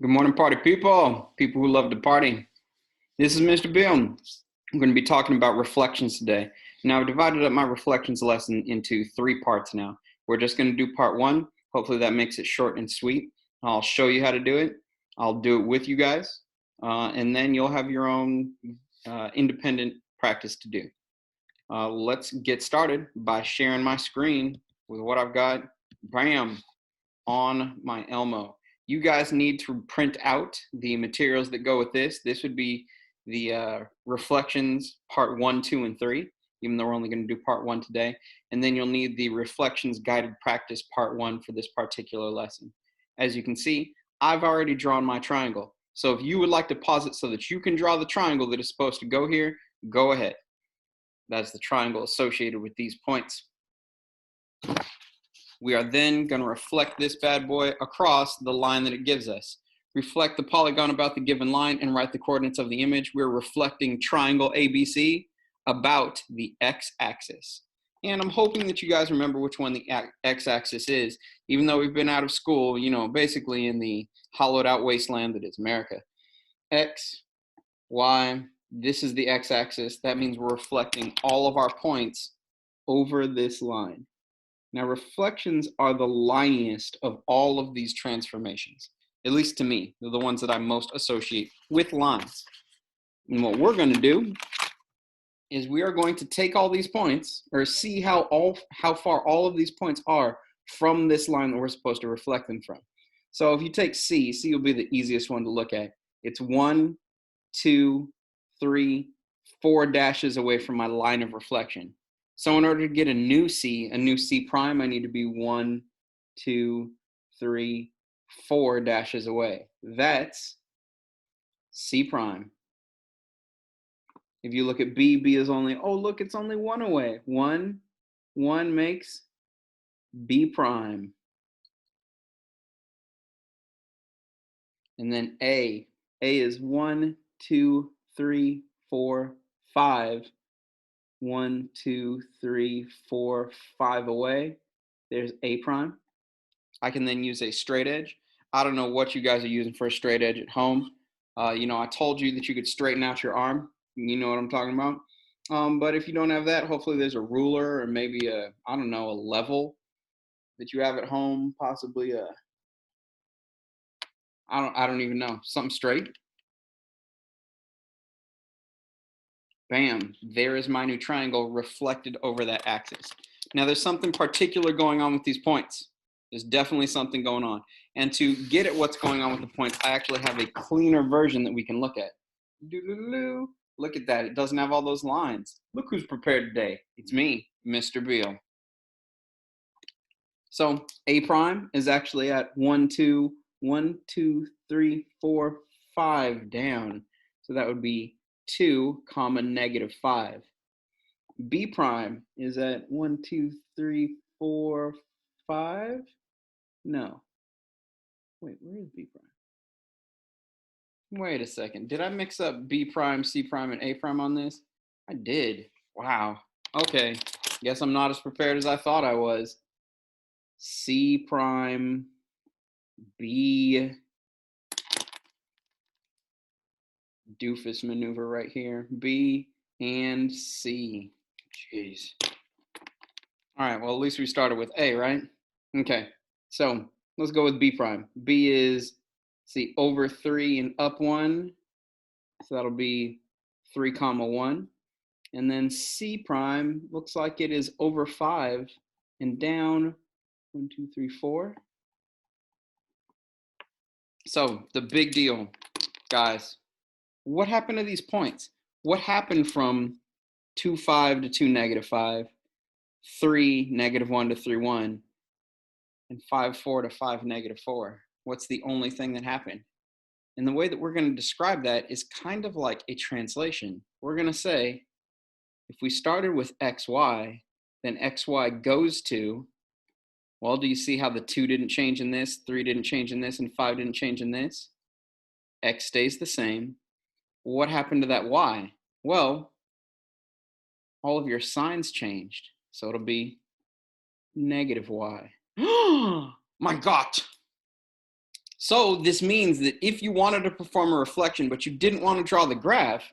Good morning, party people who love to party. This is Mr. Bill. I'm going to be talking about reflections today. Now, I've divided up my reflections lesson into 3 parts now. We're just going to do part 1. Hopefully that makes it short and sweet. I'll show you how to do it. I'll do it with you guys. And then you'll have your own independent practice to do. Let's get started by sharing my screen with what I've got, bam, on my Elmo. You guys need to print out the materials that go with this. This would be the reflections part 1, 2, and 3, even though we're only going to do part 1 today. And then you'll need the reflections guided practice part 1 for this particular lesson. As you can see, I've already drawn my triangle. So if you would like to pause it so that you can draw the triangle that is supposed to go here, go ahead. That's the triangle associated with these points. We are then going to reflect this bad boy across the line that it gives us. Reflect the polygon about the given line and write the coordinates of the image. We're reflecting triangle ABC about the x-axis. And I'm hoping that you guys remember which one the x-axis is, even though we've been out of school, basically in the hollowed out wasteland that is America. X, Y, this is the x-axis. That means we're reflecting all of our points over this line. Now, reflections are the liniest of all of these transformations, at least to me. They're the ones that I most associate with lines. And what we're going to do is we are going to take all these points, or see how far all of these points are from this line that we're supposed to reflect them from. So if you take C will be the easiest one to look at. It's 1, 2, 3, 4 dashes away from my line of reflection. So in order to get a new C prime, I need to be 1, 2, 3, 4 dashes away. That's C prime. If you look at B is only, oh look, it's only 1 away. 1 makes B prime. And then A is 1, 2, 3, 4, 5. 1, 2, 3, 4, 5 away. There's A prime. I can then use a straight edge. I don't know what you guys are using for a straight edge at home. I told you that you could straighten out your arm. You know what I'm talking about. But if you don't have that, hopefully there's a ruler or maybe a level that you have at home, possibly I don't even know, something straight. Bam, there is my new triangle reflected over that axis. Now there's something particular going on with these points. There's definitely something going on. And to get at what's going on with the points, I actually have a cleaner version that we can look at. Look at that, it doesn't have all those lines. Look who's prepared today. It's me, Mr. Beal. So A prime is actually at 1, 2, 3, 4, 5 down. So that would be 2, -5. B prime is at 1, 2, 3, 4, 5. No. Wait, where is B prime? Wait a second. Did I mix up B prime, C prime, and A prime on this? I did. Wow. Okay. Guess I'm not as prepared as I thought I was. C prime, B. Doofus maneuver right here. B and C. Jeez. All right, well, at least we started with A, right? Okay, so let's go with B prime. B is, see, over 3 and up 1. So that'll be 3, 1. And then C prime looks like it is over 5 and down 1, 2, 3, 4. So the big deal, guys, what happened to these points? What happened from 2, 5 to 2, -5, 3, -1 to 3, 1, and 5, 4 to 5, -4? What's the only thing that happened? And the way that we're going to describe that is kind of like a translation. We're going to say, if we started with xy, then xy goes to, well, do you see how the 2 didn't change in this, 3 didn't change in this, and 5 didn't change in this? X stays the same. What happened to that y? Well, all of your signs changed. So it'll be -y. My God. So this means that if you wanted to perform a reflection, but you didn't want to draw the graph,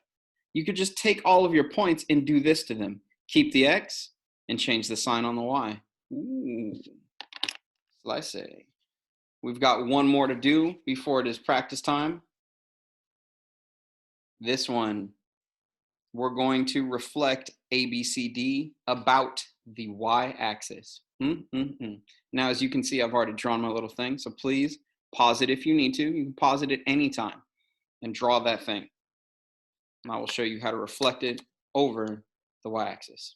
you could just take all of your points and do this to them. Keep the X and change the sign on the Y. Ooh, slice it. We've got one more to do before it is practice time. This one, we're going to reflect ABCD about the Y-axis. Now, as you can see, I've already drawn my little thing, so please pause it if you need to. You can pause it at any time and draw that thing. And I will show you how to reflect it over the Y-axis.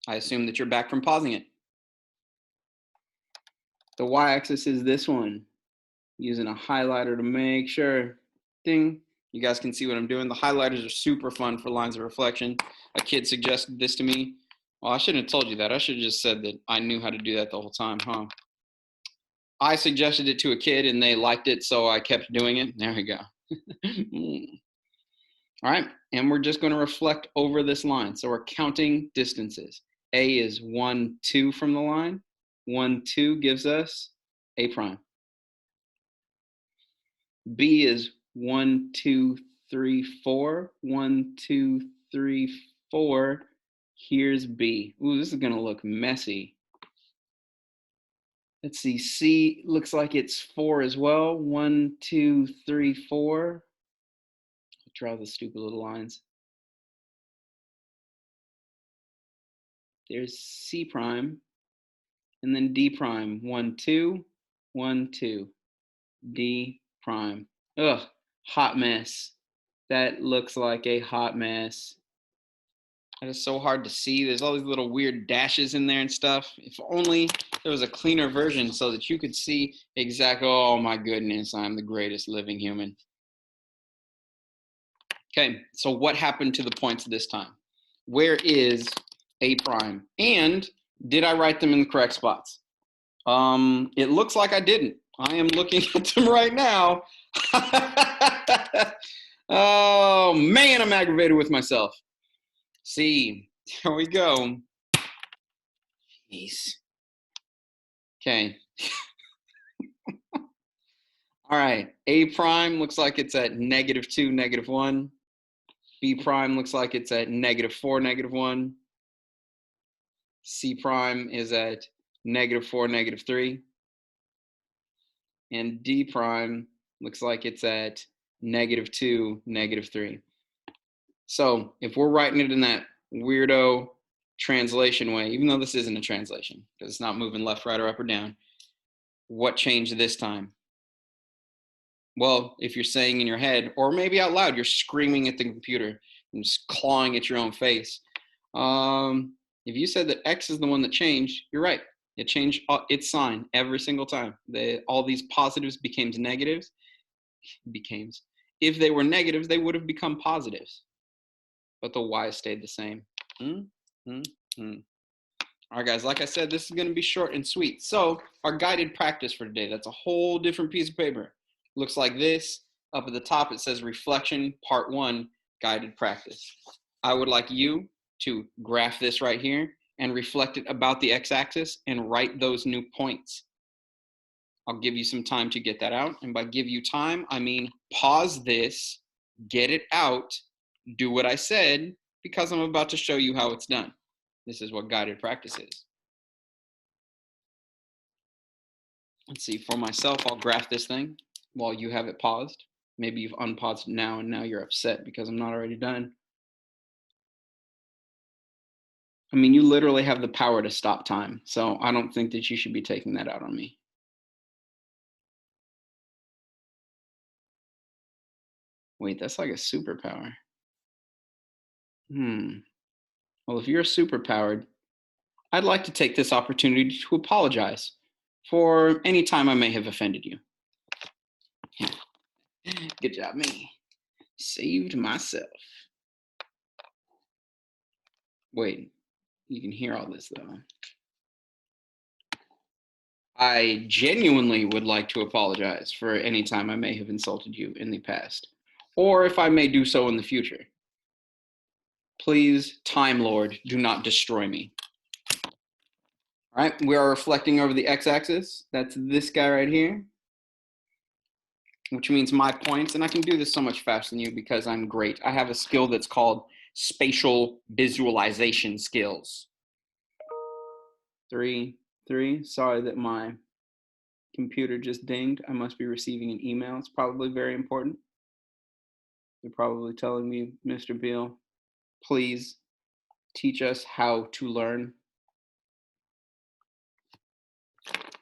I assume that you're back from pausing it. The Y-axis is this one. Using a highlighter to make sure, ding, you guys can see what I'm doing. The highlighters are super fun for lines of reflection. A kid suggested this to me. Well, I shouldn't have told you that. I should have just said that I knew how to do that the whole time, huh? I suggested it to a kid and they liked it, so I kept doing it. There we go. All right, and we're just going to reflect over this line. So we're counting distances. A is 1, 2 from the line. 1, 2 gives us A prime. B is 1, 2, 3, 4. 1, 2, 3, 4. Here's B. Ooh, this is going to look messy. Let's see. C looks like it's 4 as well. 1, 2, 3, 4. I'll draw the stupid little lines. There's C prime. And then D prime. 1, 2. 1, 2. D prime. Ugh, hot mess. That looks like a hot mess. It is so hard to see. There's all these little weird dashes in there and stuff. If only there was a cleaner version so that you could see exactly, oh my goodness, I'm the greatest living human. Okay, so what happened to the points this time? Where is A prime? And did I write them in the correct spots? It looks like I didn't. I am looking at them right now. Oh man, I'm aggravated with myself. See, here we go. Jeez. Okay. All right. A prime looks like it's at -2, -1. B prime looks like it's at -4, -1. C prime is at -4, -3. And D prime looks like it's at -2, -3. So if we're writing it in that weirdo translation way, even though this isn't a translation because it's not moving left, right, or up or down, what changed this time? Well, if you're saying in your head, or maybe out loud, you're screaming at the computer and just clawing at your own face. If you said that X is the one that changed, you're right. It changed its sign every single time. All these positives became negatives. If they were negatives, they would have become positives. But the Y stayed the same. All right, guys, like I said, this is going to be short and sweet. So our guided practice for today, that's a whole different piece of paper. Looks like this. Up at the top, it says Reflection Part 1, Guided Practice. I would like you to graph this right here and reflect it about the x-axis and write those new points. I'll give you some time to get that out. And by give you time, I mean pause this, get it out, do what I said, because I'm about to show you how it's done. This is what guided practice is. Let's see, for myself, I'll graph this thing while you have it paused. Maybe you've unpaused it now and now you're upset because I'm not already done. I mean, you literally have the power to stop time, so I don't think that you should be taking that out on me. Wait, that's like a superpower. Well, if you're superpowered, I'd like to take this opportunity to apologize for any time I may have offended you. Good job, me. Saved myself. Wait, you can hear all this though. I genuinely would like to apologize for any time I may have insulted you in the past, or if I may do so in the future. Please, Time Lord, do not destroy me. All right, we are reflecting over the x-axis. That's this guy right here, which means my points. And I can do this so much faster than you because I'm great. I have a skill that's called spatial visualization skills. 3, 3. Sorry that my computer just dinged. I must be receiving an email. It's probably very important. They're probably telling me, Mr. Beal, please teach us how to learn.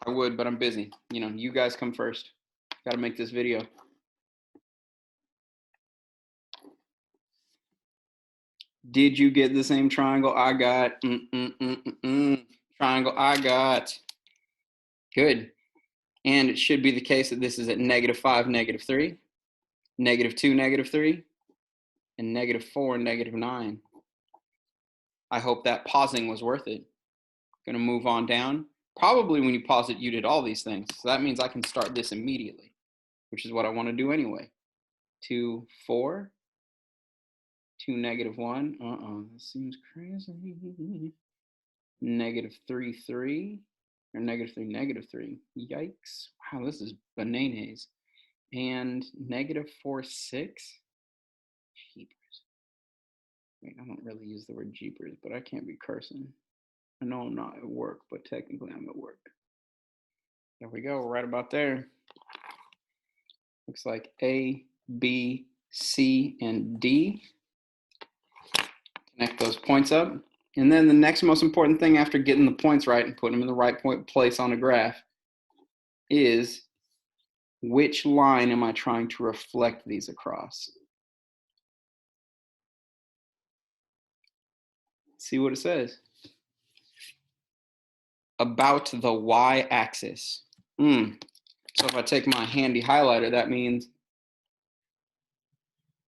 I would, but I'm busy. You know, you guys come first. Got to make this video. Did you get the same triangle I got? Triangle I got. Good. And it should be the case that this is at -5, -3, -2, -3, and -4, -9. I hope that pausing was worth it. Going to move on down. Probably when you pause it, you did all these things. So that means I can start this immediately, which is what I want to do anyway. 2, 4, 2, -1. This seems crazy. -3, 3, or -3, -3. Yikes. Wow, this is bananas. And -4, 6. Jeepers. Wait, I don't really use the word jeepers, but I can't be cursing. I know I'm not at work, but technically I'm at work. There we go, right about there. Looks like A, B, C, and D. Connect those points up. And then the next most important thing after getting the points right and putting them in the right place on a graph is which line am I trying to reflect these across? See what it says. About the y-axis. So if I take my handy highlighter, that means,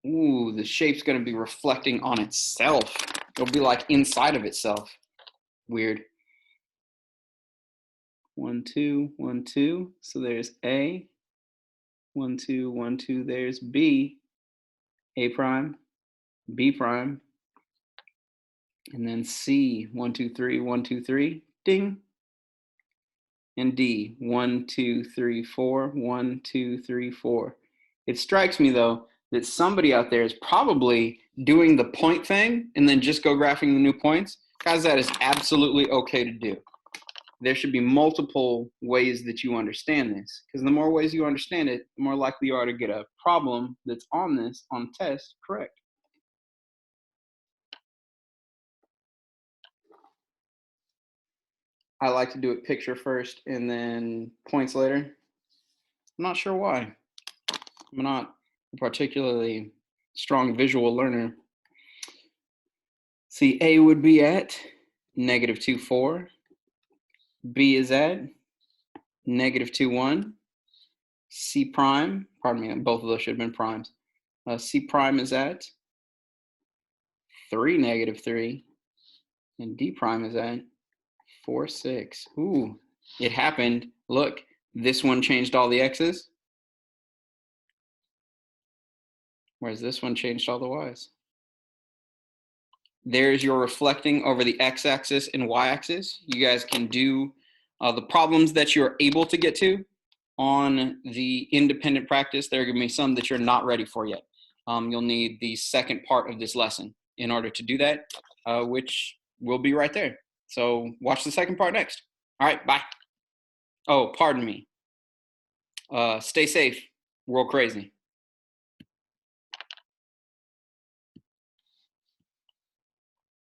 ooh, the shape's going to be reflecting on itself. It'll be like inside of itself. Weird. 1, 2, 1, 2. So there's A. 1, 2, 1, 2. There's B. A prime, B prime, and then C. 1, 2, 3. 1, 2, 3. Ding. And D. 1, 2, 3, 4. 1, 2, 3, 4. It strikes me though that somebody out there is probably doing the point thing and then just go graphing the new points. Guys, that is absolutely okay to do. There should be multiple ways that you understand this, because the more ways you understand it, the more likely you are to get a problem that's on this on test correct. I like to do it picture first and then points later. I'm not sure why. I'm not a particularly strong visual learner. See, A would be at -2, 4. B is at -2, 1. C prime, pardon me, both of those should have been primes. C prime is at 3, -3. And D prime is at 4, 6. Ooh, it happened. Look, this one changed all the x's, whereas this one changed all the y's. There's your reflecting over the x-axis and y-axis. You guys can do the problems that you're able to get to on the independent practice. There are going to be some that you're not ready for yet. You'll need the second part of this lesson in order to do that, which will be right there. So watch the second part next. All right, bye. Oh, pardon me. Stay safe. World crazy.